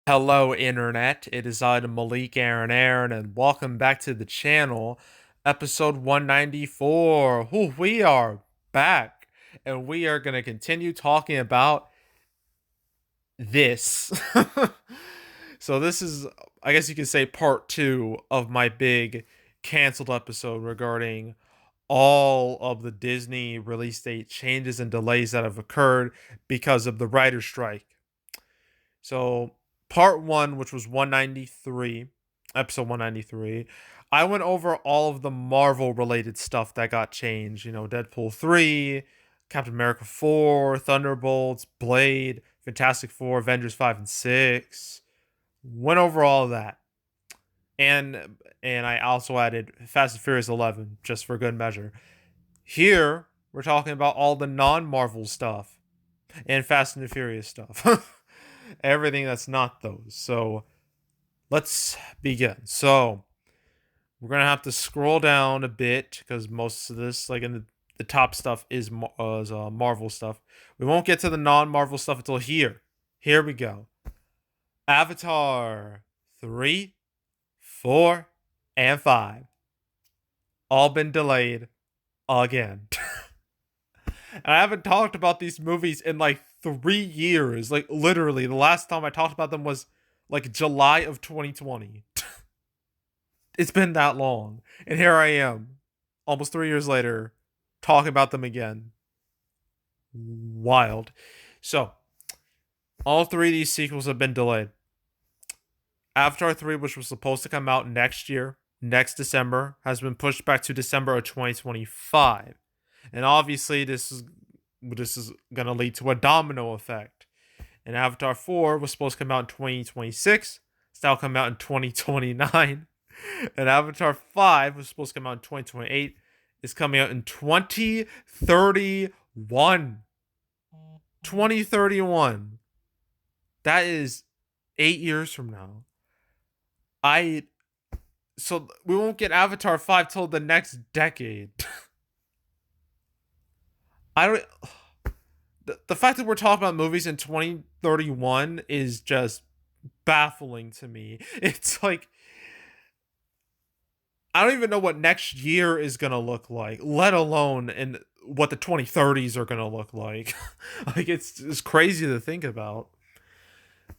Hello, Internet. It is I, the Malik Aaron, and welcome back to the channel, episode 194. Ooh, we are back, and we are going to continue talking about this. So, this is, I guess you could say, part two of my big canceled episode regarding all of the Disney release date changes and delays that have occurred because of the writer's strike. So, part one, which was 193, episode 193, I went over all of the Marvel related stuff that got changed. Deadpool 3, Captain America 4, Thunderbolts, Blade, Fantastic Four, Avengers 5 and 6. Went over all of that. And I also added Fast and Furious 11 just for good measure. Here, we're talking about all the non-Marvel stuff and Fast and the Furious stuff. Everything that's not those. So let's begin. So we're gonna have to scroll down a bit because most of this, like in the top stuff, is Marvel stuff. We won't get to the non-Marvel stuff until here. Here we go. Avatar 3, 4, and 5 all been delayed again. And I haven't talked about these movies in like 3 years. Like literally, the last time I talked about them was like July of 2020. It's been that long. And here I am, almost 3 years later, talking about them again. Wild. So, all three of these sequels have been delayed. Avatar 3, which was supposed to come out next year, next December, has been pushed back to December of 2025. And obviously, this is going to lead to a domino effect. And Avatar 4 was supposed to come out in 2026. It's now come out in 2029. And Avatar 5 was supposed to come out in 2028. It's coming out in 2031. 2031. That is 8 years from now. So we won't get Avatar 5 till the next decade. I don't the fact that we're talking about movies in 2031 is just baffling to me. It's like I don't even know what next year is gonna look like, let alone in what the 2030s are gonna look like. Like it's crazy to think about.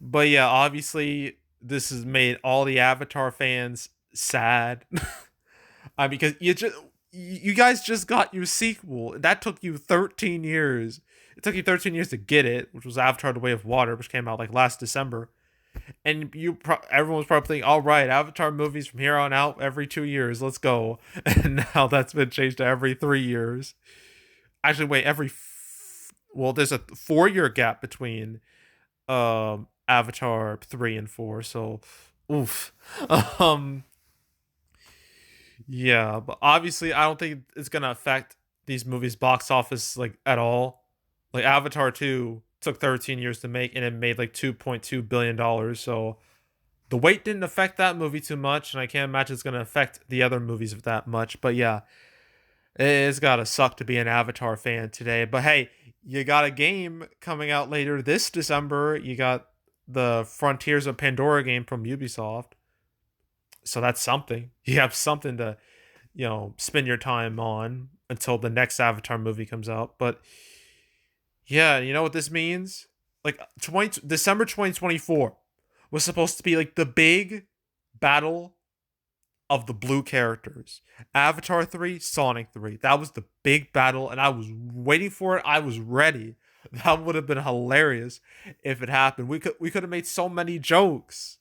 But yeah, obviously this has made all the Avatar fans sad. Because you guys just got your sequel. That took you 13 years. It took you 13 years to get it, which was Avatar: The Way of Water, which came out like last December. And everyone was probably thinking, all right, Avatar movies from here on out every 2 years. Let's go. And now that's been changed to every 3 years. Actually, wait, well, there's a 4 year gap between Avatar 3 and 4. So, oof. Um, yeah, but obviously, I don't think it's gonna affect these movies' box office like at all. Like Avatar 2 took 13 years to make, and it made like $2.2 billion. So the wait didn't affect that movie too much, and I can't imagine it's gonna affect the other movies that much. But yeah, it's gotta suck to be an Avatar fan today. But hey, you got a game coming out later this December. You got the Frontiers of Pandora game from Ubisoft. So that's something. You have something to, spend your time on until the next Avatar movie comes out. But yeah, you know what this means? Like December 2024 was supposed to be like the big battle of the blue characters. Avatar 3, Sonic 3. That was the big battle, and I was waiting for it. I was ready. That would have been hilarious if it happened. We could have made so many jokes.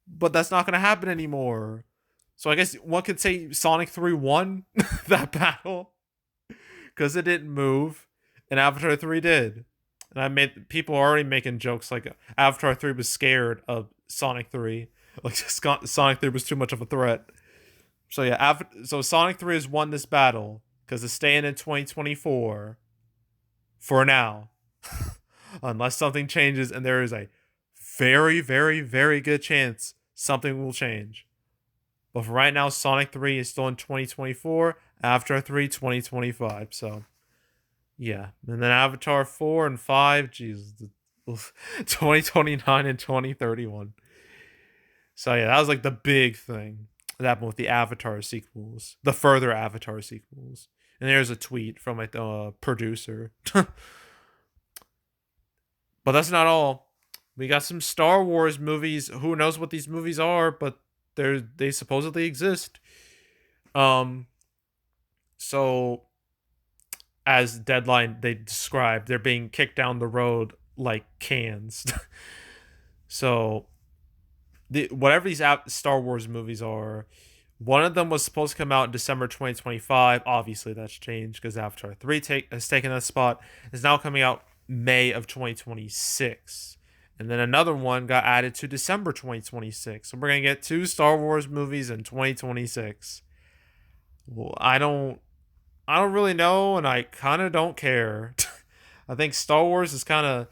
But that's not gonna happen anymore. So I guess one could say Sonic 3 won that battle. Because it didn't move. And Avatar 3 did. And people are already making jokes like Avatar 3 was scared of Sonic 3. Like Sonic 3 was too much of a threat. So yeah, so Sonic 3 has won this battle because it's staying in 2024 for now. Unless something changes, and there is a very, very, very good chance something will change. But for right now, Sonic 3 is still in 2024, Avatar 3 2025. So yeah, and then Avatar 4 and 5, Jesus, 2029 and 2031. So yeah, that was like the big thing that happened with the Avatar sequels, the further Avatar sequels. And there's a tweet from like the producer. But that's not all. We got some Star Wars movies. Who knows what these movies are, but they supposedly exist. Um so as Deadline they described, they're being kicked down the road like cans. So whatever these Star Wars movies are, one of them was supposed to come out in December 2025. Obviously, that's changed because Avatar 3 has taken that spot. It's now coming out May of 2026. And then another one got added to December 2026. So we're going to get two Star Wars movies in 2026. Well, I don't really know, and I kind of don't care. I think Star Wars is kind of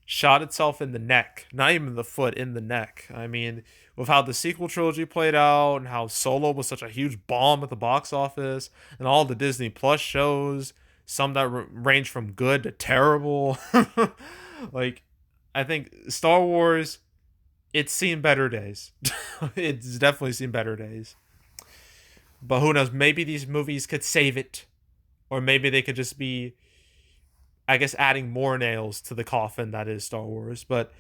shot itself in the neck, not even the foot, in the neck. I mean, with how the sequel trilogy played out and how Solo was such a huge bomb at the box office, and all the Disney Plus shows, some that range from good to terrible. Like, I think Star Wars, it's seen better days. It's definitely seen better days. But who knows? Maybe these movies could save it, or maybe they could just be, I guess, adding more nails to the coffin that is Star Wars. But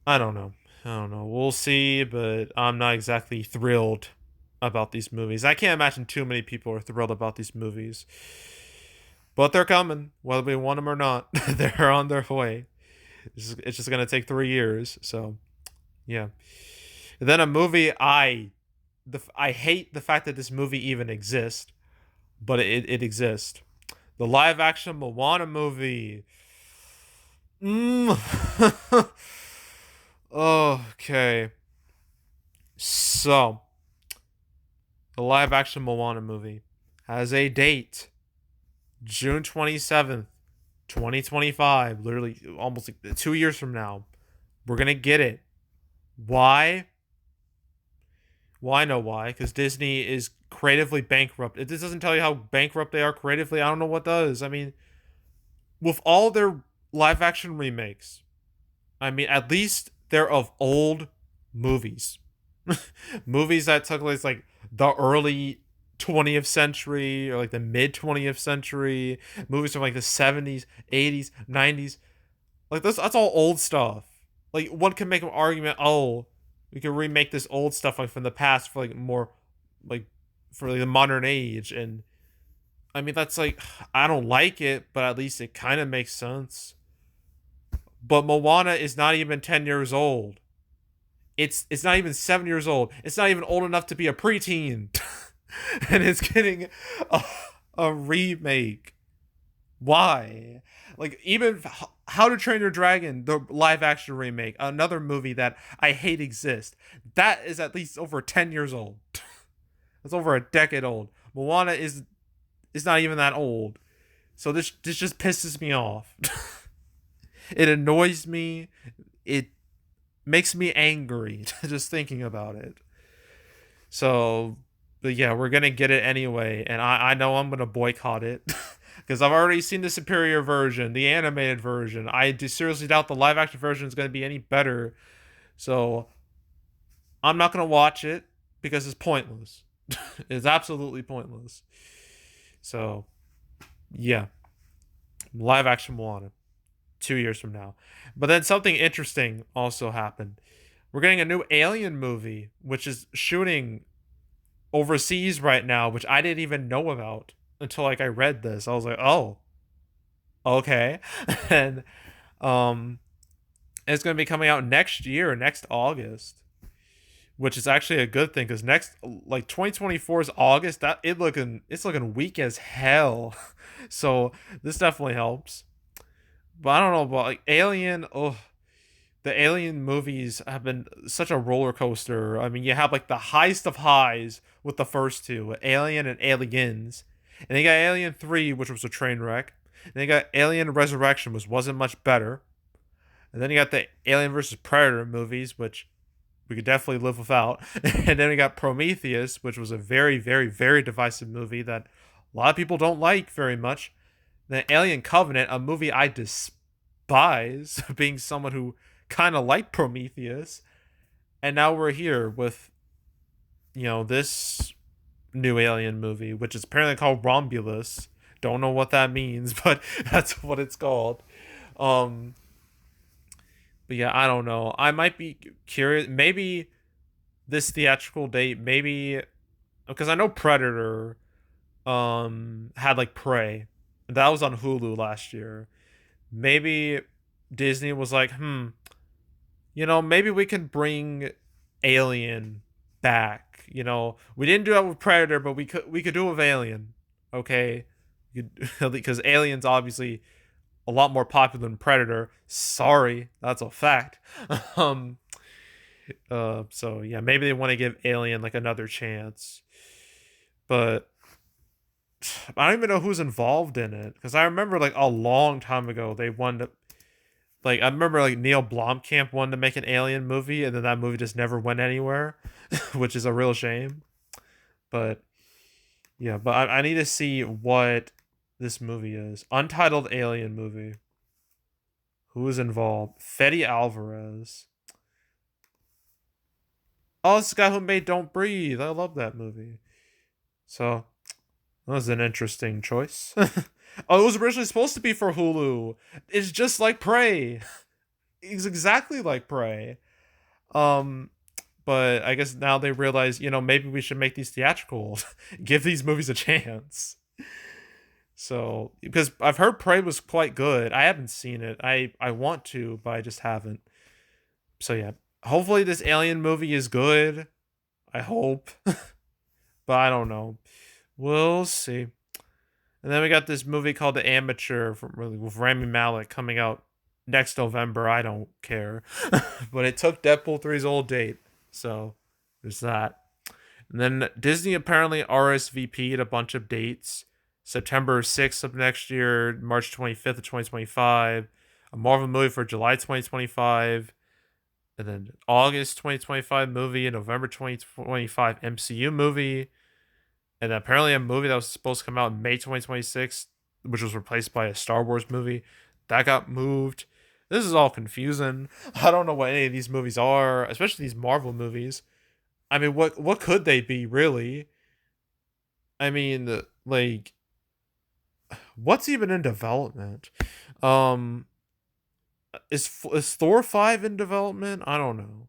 I don't know. I don't know. We'll see, but I'm not exactly thrilled about these movies. I can't imagine too many people are thrilled about these movies. But they're coming, whether we want them or not. They're on their way. It's just going to take 3 years. So, yeah. And then a movie I hate the fact that this movie even exists, but it exists. The live action Moana movie. Okay. So, the live action Moana movie has a date, June 27th, 2025. Literally almost like 2 years from now. We're going to get it. Why? Well, I know why. Because Disney is creatively bankrupt. If this doesn't tell you how bankrupt they are creatively, I don't know what does. I mean, with all their live action remakes, I mean, at least they're of old movies. Movies that took place like the early 20th century or like the mid 20th century. Movies from like the 70s, 80s, 90s. Like that's all old stuff. Like one can make an argument, oh, we can remake this old stuff like from the past for like more like for like the modern age. And I mean that's like, I don't like it, but at least it kind of makes sense. But Moana is not even 10 years old. It's not even 7 years old. It's not even old enough to be a preteen. And it's getting a remake. Why? Like, even How to Train Your Dragon, the live action remake, another movie that I hate exists, that is at least over 10 years old. It's over a decade old. Moana is not even that old. So this just pisses me off. It annoys me. It makes me angry just thinking about it. So, but yeah, we're gonna get it anyway, and I know I'm gonna boycott it because I've already seen the superior version, the animated version. I do seriously doubt the live action version is gonna be any better. So I'm not gonna watch it because it's pointless. It's absolutely pointless. So yeah, live action Moana, 2 years from now. But then something interesting also happened. We're getting a new Alien movie, which is shooting overseas right now, which I didn't even know about until like I read this. I was like, oh, okay. And um it's gonna be coming out next year, next August. Which is actually a good thing because next like 2024's August, that it's looking weak as hell. So this definitely helps. But I don't know about like Alien. Oh, the Alien movies have been such a roller coaster. I mean, you have like the highest of highs with the first two, Alien and Aliens, and then you got Alien 3, which was a train wreck. And then you got Alien Resurrection, which wasn't much better. And then you got the Alien versus Predator movies, which we could definitely live without. And then we got Prometheus, which was a very, very, very divisive movie that a lot of people don't like very much. Then Alien Covenant, a movie I despise. buys, being someone who kind of liked Prometheus, and now we're here with this new Alien movie, which is apparently called Romulus. Don't know what that means, but that's what it's called. Um, but yeah, I don't know. I might be curious. Maybe this theatrical date, maybe because I know Predator had like Prey. That was on Hulu last year. Maybe Disney was like, maybe we can bring Alien back. We didn't do that with Predator, but we could do it with Alien. Okay, because Alien's obviously a lot more popular than Predator. Sorry, that's a fact. um, so yeah, maybe they want to give Alien like another chance, but I don't even know who's involved in it because I remember like a long time ago they wanted to, like I remember like Neil Blomkamp wanted to make an Alien movie and then that movie just never went anywhere, which is a real shame. But yeah, but I need to see what this movie is. Untitled Alien movie. Who is involved? Fede Alvarez. Oh, it's the guy who made Don't Breathe. I love that movie. So that was an interesting choice. Oh, it was originally supposed to be for Hulu. It's just like Prey. It's exactly like Prey. Um, but I guess now they realize, maybe we should make these theatrical, give these movies a chance. So, because I've heard Prey was quite good. I haven't seen it. I want to, but I just haven't. So yeah, hopefully this Alien movie is good. I hope, but I don't know. We'll see. And then we got this movie called The Amateur with Rami Malek coming out next November. I don't care. But it took Deadpool 3's old date. So there's that. And then Disney apparently RSVP'd a bunch of dates. September 6th of next year, March 25th of 2025, a Marvel movie for July 2025, and then August 2025 movie, and November 2025 MCU movie. And apparently a movie that was supposed to come out in May 2026, which was replaced by a Star Wars movie, that got moved. This is all confusing. I don't know what any of these movies are, especially these Marvel movies. I mean, what could they be, really? I mean, like, what's even in development? Um, is Thor 5 in development? I don't know.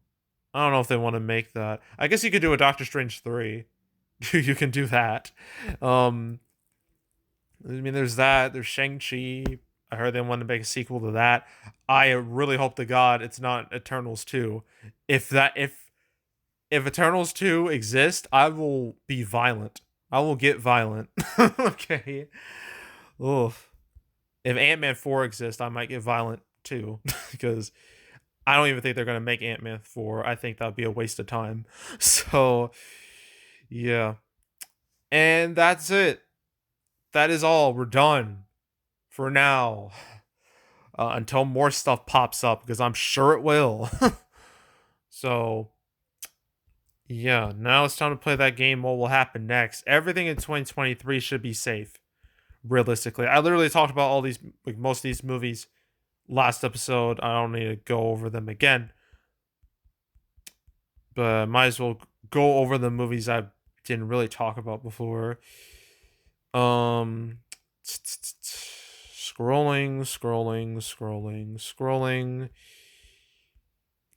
I don't know if they want to make that. I guess you could do a Doctor Strange 3. You can do that. Um, I mean, there's that. There's Shang-Chi. I heard they want to make a sequel to that. I really hope to God it's not Eternals 2. If Eternals 2 exists, I will be violent. I will get violent. Okay. Oof. If Ant-Man 4 exists, I might get violent too. Because I don't even think they're going to make Ant-Man 4. I think that would be a waste of time. So, yeah. And that's it. That is all. We're done for now. Until more stuff pops up, because I'm sure it will. So, yeah. Now it's time to play that game. What will happen next? Everything in 2023 should be safe. Realistically, I literally talked about all these, like most of these movies last episode. I don't need to go over them again, but might as well go over the movies I didn't really talk about before. Scrolling.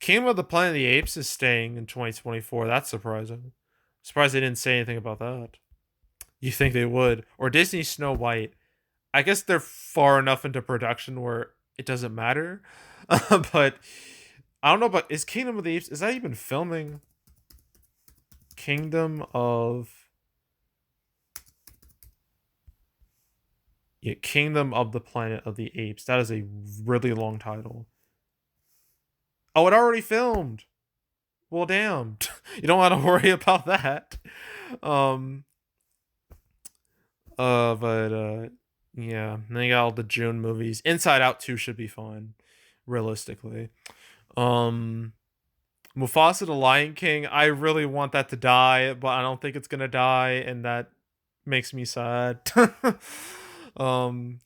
Kingdom of the Planet of the Apes is staying in 2024. That's surprising. Surprised they didn't say anything about that. You think they would? Or Disney Snow White. I guess they're far enough into production where it doesn't matter. But I don't know, but is Kingdom of the Apes, is that even filming? Kingdom of the Planet of the Apes. That is a really long title. Oh, it already filmed. Well, damn. You don't want to worry about that. But yeah. And then you got all the June movies. Inside Out 2 should be fine, realistically. Mufasa the Lion King, I really want that to die, but I don't think it's gonna die, and that makes me sad. um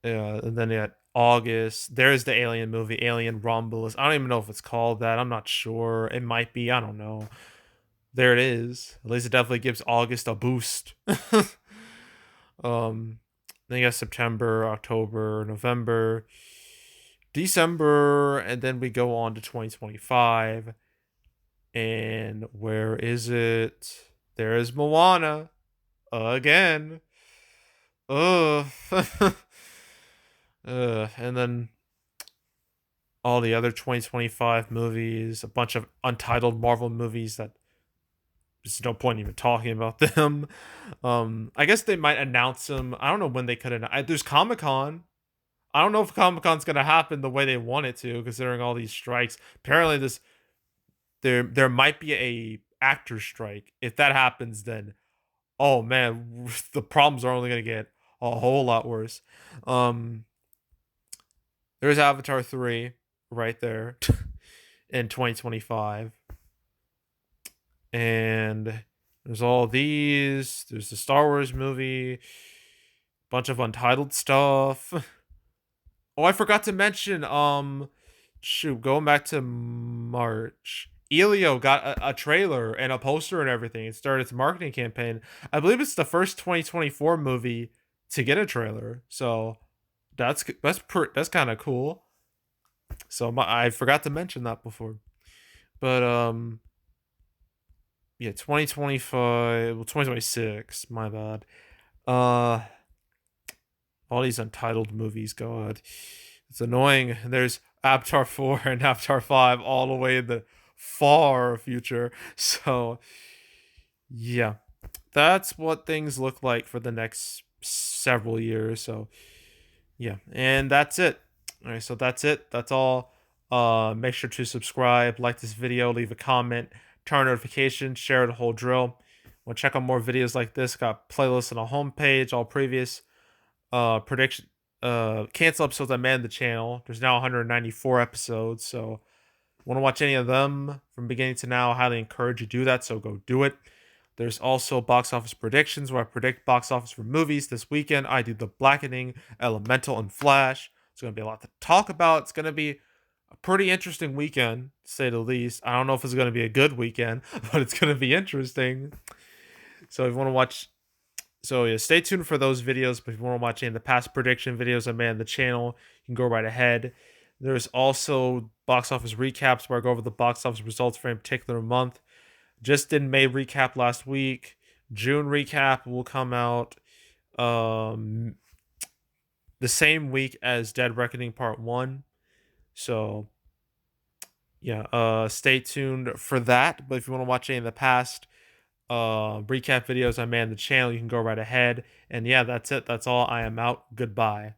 yeah, and then August, there's the Alien movie, Alien Romulus. I don't even know if it's called that. I'm not sure. It might be. I don't know. There it is. At least it definitely gives August a boost. um, then you got September, October, November, December, and then we go on to 2025. And where is it? There is Moana again. Ugh. And then all the other 2025 movies, a bunch of untitled Marvel movies that there's no point even talking about them. I guess they might announce them. I don't know when they could announce. There's Comic Con. I don't know if Comic Con's gonna happen the way they want it to, considering all these strikes. Apparently, there might be a actor strike. If that happens, then oh man, the problems are only gonna get a whole lot worse. Um, there's Avatar 3 right there in 2025. And there's all these. There's the Star Wars movie, bunch of untitled stuff. Oh, I forgot to mention, shoot, going back to March, Elio got a trailer and a poster and everything. It started its marketing campaign. I believe it's the first 2024 movie to get a trailer. So that's kind of cool. So I forgot to mention that before. But yeah, 2025, well 2026, my bad. Uh all these untitled movies, god. It's annoying. There's Avatar 4 and Avatar 5 all the way in the far future. So, yeah. That's what things look like for the next several years. So, yeah. And that's it. All right, so that's it. That's all. Make sure to subscribe, like this video, leave a comment, turn on notifications, share the whole drill. Want to check out more videos like this? Got playlists on the homepage, all previous prediction cancel episodes I manned the channel. There's now 194 episodes, so want to watch any of them from beginning to now, I highly encourage you to do that, so go do it. There's also box office predictions where I predict box office for movies. This weekend I do The Blackening, Elemental, and Flash. It's going to be a lot to talk about. It's going to be a pretty interesting weekend, to say the least. I don't know if it's going to be a good weekend, but it's going to be interesting. So if you want to watch, so yeah, stay tuned for those videos. But if you want to watch any of the past prediction videos I made on the channel, you can go right ahead. There's also box office recaps where I go over the box office results for a particular month. Just did May recap last week. June recap will come out the same week as Dead Reckoning Part 1. So yeah, stay tuned for that. But if you want to watch any of the past recap videos I made on the channel, you can go right ahead. And yeah, that's it. That's all. I am out. Goodbye.